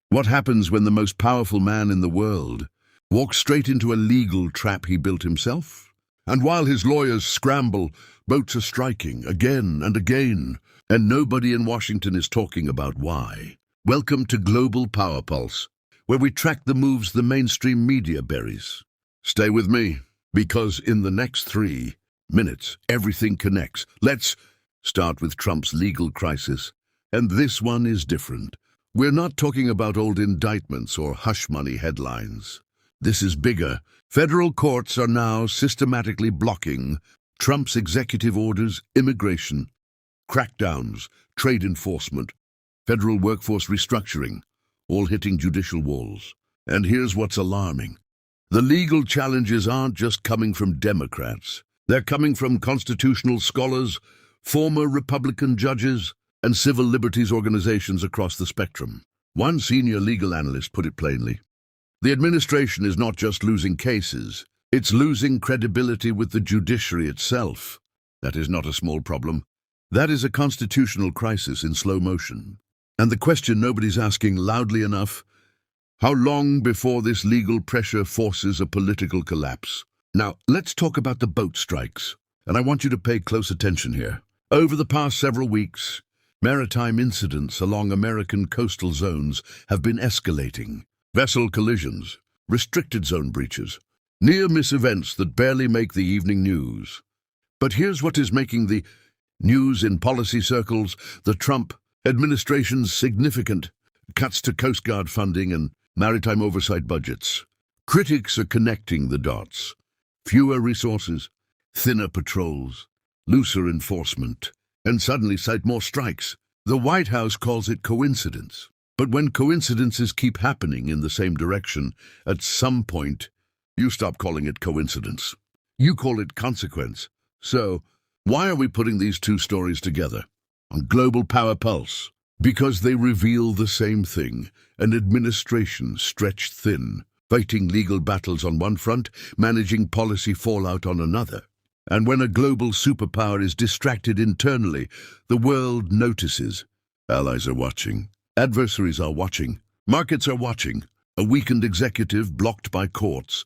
What happens when the most powerful man in the world walks straight into a legal trap he built himself? And while his lawyers scramble, boats are striking again and again, and nobody in Washington is talking about why. Welcome to Global Power Pulse, where we track the moves the mainstream media buries. Stay with me, because in the next 3 minutes, everything connects. Let's start with Trump's legal crisis. And this one is different. We're not talking about old indictments or hush-money headlines. This is bigger. Federal courts are now systematically blocking Trump's executive orders, immigration, crackdowns, trade enforcement, federal workforce restructuring, all hitting judicial walls. And here's what's alarming. The legal challenges aren't just coming from Democrats. They're coming from constitutional scholars, former Republican judges, and civil liberties organizations across the spectrum. One senior legal analyst put it plainly. The administration is not just losing cases, it's losing credibility with the judiciary itself. That is not a small problem. That is a constitutional crisis in slow motion. And the question nobody's asking loudly enough, how long before this legal pressure forces a political collapse? Now, let's talk about the boat strikes. And I want you to pay close attention here. Over the past several weeks, maritime incidents along American coastal zones have been escalating. Vessel collisions, restricted zone breaches, near-miss events that barely make the evening news. But here's what is making the news in policy circles: the Trump administration's significant cuts to Coast Guard funding and maritime oversight budgets. Critics are connecting the dots. Fewer resources, thinner patrols, looser enforcement, and suddenly cite more strikes. The White House calls it coincidence. But when coincidences keep happening in the same direction, at some point, you stop calling it coincidence. You call it consequence. So, why are we putting these two stories together on Global Power Pulse? Because they reveal the same thing: an administration stretched thin, fighting legal battles on one front, managing policy fallout on another. And when a global superpower is distracted internally, the world notices. Allies are watching. Adversaries are watching. Markets are watching. A weakened executive blocked by courts,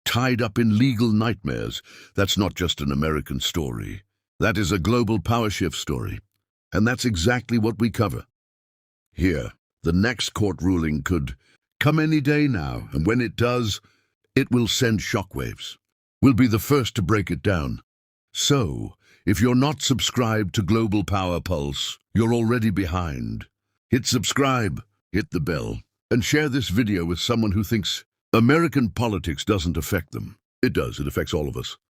tied up in legal nightmares. That's not just an American story. That is a global power shift story. And that's exactly what we cover. Here, the next court ruling could come any day now, and when it does, it will send shockwaves. We'll be the first to break it down. So, if you're not subscribed to Global Power Pulse, you're already behind. Hit subscribe, hit the bell, and share this video with someone who thinks American politics doesn't affect them. It does. It affects all of us.